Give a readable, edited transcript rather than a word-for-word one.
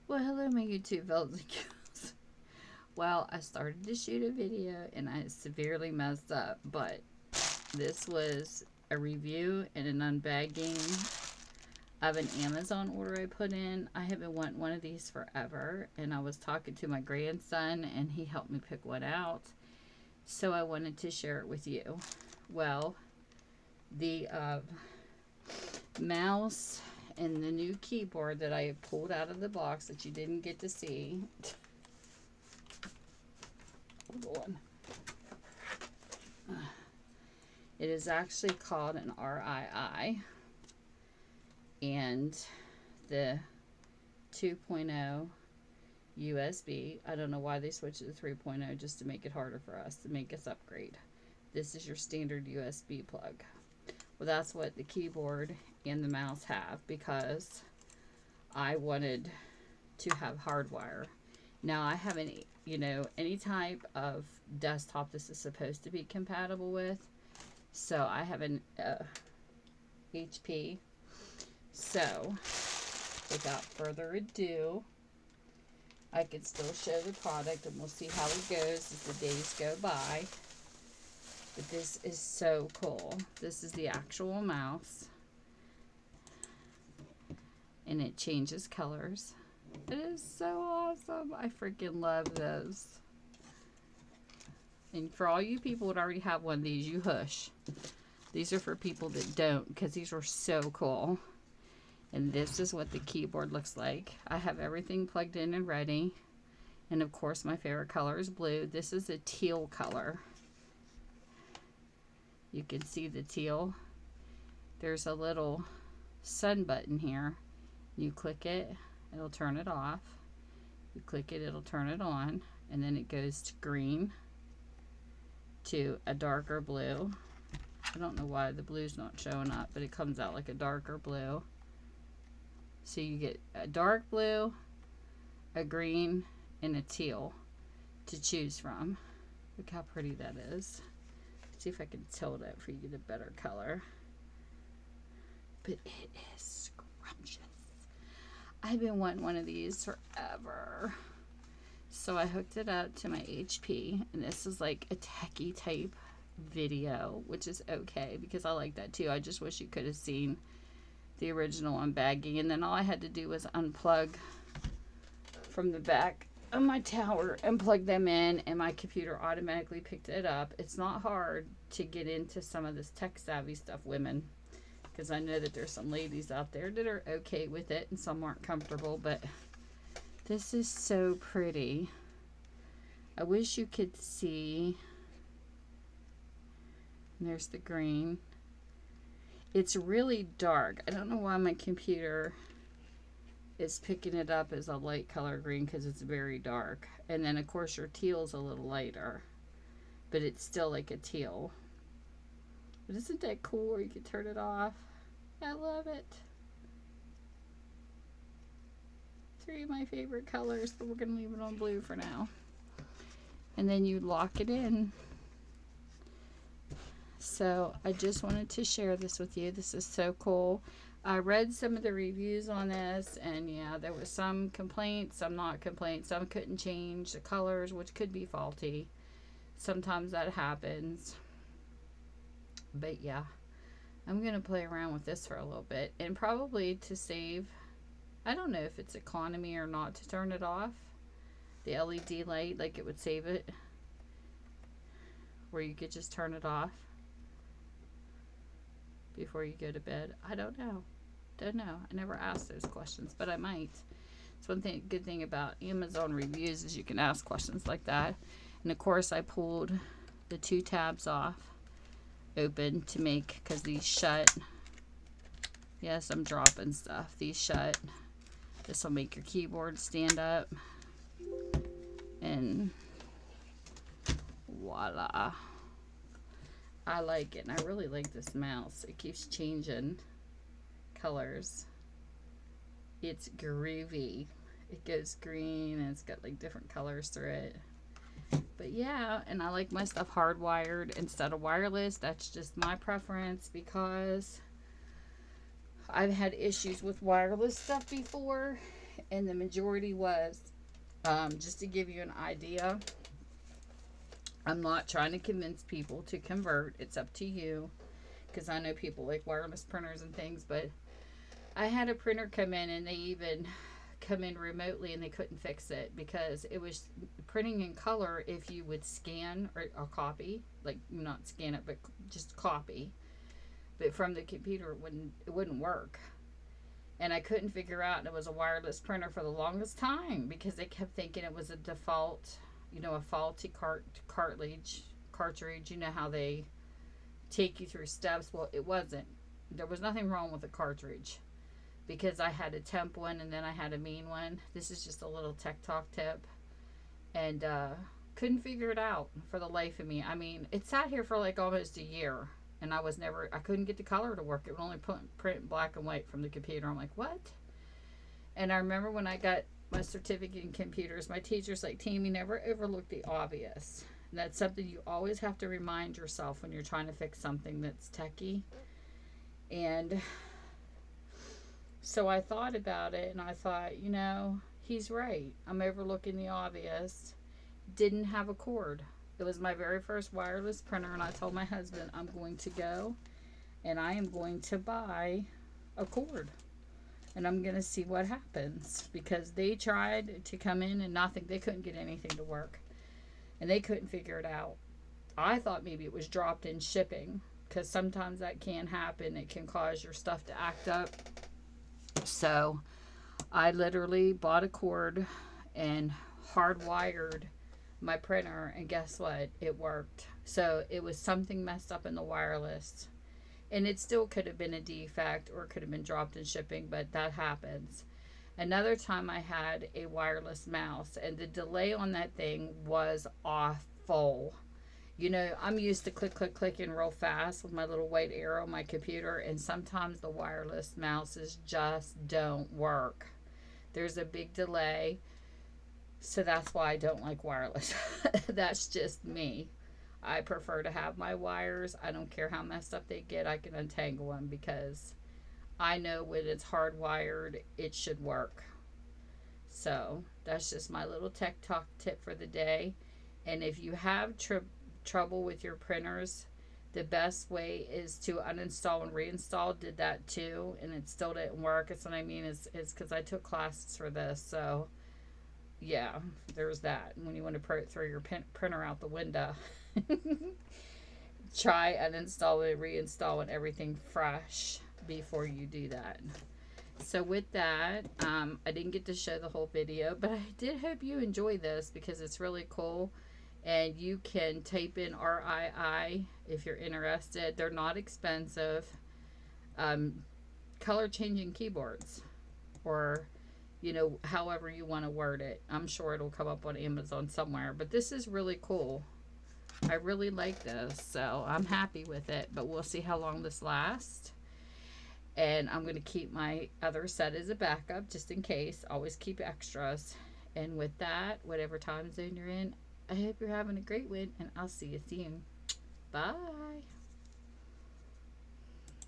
Well, hello, my YouTube fellas and girls. Well, I started to shoot a video and I severely messed up, but this was a review and an unbagging of an Amazon order I put in. I have been wanting one of these forever, and I was talking to my grandson and he helped me pick one out. So I wanted to share it with you. Well, the mouse and the new keyboard that I pulled out of the box that you didn't get to see. Hold on. It is actually called an RII, and the 2.0 USB. I don't know why they switched to the 3.0, just to make it harder for us, to make us upgrade. This is your standard USB plug. Well, that's what the keyboard and the mouse have, because I wanted to have hardwire. Now I have any type of desktop this is supposed to be compatible with. So I have an HP. So without further ado, I can still show the product and we'll see how it goes as the days go by. But this is so cool. This is the actual mouse. And it changes colors. It is so awesome. I freaking love this. And for all you people that already have one of these, you hush. These are for people that don't, because these are so cool. And this is what the keyboard looks like. I have everything plugged in and ready. And of course my favorite color is blue. This is a teal color. You can see the teal. There's a little sun button here. You click it, it'll turn it off. You click it, it'll turn it on. And then it goes to green, to a darker blue. I don't know why the blue's not showing up, but it comes out like a darker blue. So you get a dark blue, a green, and a teal to choose from. Look how pretty that is. Let's see if I can tilt it for you to get a better color. But it is scrumptious. I've been wanting one of these forever. So I hooked it up to my HP, and this is like a techie type video, which is okay because I like that too. I just wish you could have seen the original unbagging, and then all I had to do was unplug from the back of my tower and plug them in, and my computer automatically picked it up. It's not hard to get into some of this tech savvy stuff, women, because I know that there's some ladies out there that are okay with it and some aren't comfortable, but this is so pretty. I wish you could see. There's the green. It's really dark. I don't know why my computer is picking it up as a light color green, because it's very dark. And then of course your teal's a little lighter, but it's still like a teal. But isn't that cool where you can turn it off? I love it. Three of my favorite colors, but we're gonna leave it on blue for now. And then you lock it in. So I just wanted to share this with you. This is so cool. I read some of the reviews on this, and yeah, there was some complaints, some not complaints. Some couldn't change the colors, which could be faulty. Sometimes that happens. But yeah, I'm going to play around with this for a little bit, and probably to save, I don't know if it's economy or not to turn it off. The LED light, like it would save it, where you could just turn it off before you go to bed. I don't know. Don't know. I never asked those questions, but I might. It's one thing, good thing about Amazon reviews is you can ask questions like that. And of course I pulled the two tabs off, open to make, because these shut. Yes, I'm dropping stuff. These shut. This will make your keyboard stand up. And voila. I like it, and I really like this mouse. It keeps changing colors. It's groovy. It goes green, and it's got like different colors through it. But yeah, and I like my stuff hardwired instead of wireless. That's just my preference, because I've had issues with wireless stuff before, And the majority was, just to give you an idea, I'm not trying to convince people to convert. It's up to you. Because I know people like wireless printers and things, but I had a printer come in and they even come in remotely and they couldn't fix it because it was printing in color if you would scan or copy, like not scan it, but just copy. But from the computer, it wouldn't work. And I couldn't figure out it was a wireless printer for the longest time because they kept thinking it was a default, a faulty cartridge. You know how they take you through steps. Well, it wasn't. There was nothing wrong with the cartridge because I had a temp one and then I had a mean one. This is just a little tech talk tip. And couldn't figure it out for the life of me. I mean, it sat here for like almost a year. And I couldn't get the color to work. It would only print black and white from the computer. I'm like, what? And I remember when I got my certificate in computers, my teacher's like, Tammy, never overlook the obvious. And that's something you always have to remind yourself when you're trying to fix something that's techie. And so I thought about it and I thought, he's right. I'm overlooking the obvious. Didn't have a cord. It was my very first wireless printer, and I told my husband, I'm going to go and I am going to buy a cord. And I'm going to see what happens. Because they tried to come in and nothing. They couldn't get anything to work. And they couldn't figure it out. I thought maybe it was dropped in shipping. Because sometimes that can happen. It can cause your stuff to act up. So I literally bought a cord and hardwired my printer, and guess what? It worked. So it was something messed up in the wireless, and it still could have been a defect or could have been dropped in shipping, but that happens. Another time I had a wireless mouse, and the delay on that thing was awful. I'm used to clicking real fast with my little white arrow on my computer, and sometimes the wireless mouses just don't work. There's a big delay. So that's why I don't like wireless. That's just me. I prefer to have my wires. I don't care how messed up they get. I can untangle them because I know when it's hardwired, it should work. So that's just my little tech talk tip for the day. And if you have trouble with your printers, the best way is to uninstall and reinstall. Did that too, and it still didn't work. That's what I mean is because I took classes for this. So yeah, there's that. When you want to throw your printer out the window, try uninstall it, reinstall it, everything fresh before you do that. So with that, I didn't get to show the whole video, but I did hope you enjoy this because it's really cool. And you can type in RII if you're interested. They're not expensive. Color changing keyboards, or however you want to word it. I'm sure it'll come up on Amazon somewhere. But this is really cool. I really like this, so I'm happy with it. But we'll see how long this lasts. And I'm going to keep my other set as a backup just in case. Always keep extras. And with that, whatever time zone you're in, I hope you're having a great one, and I'll see you soon. Bye.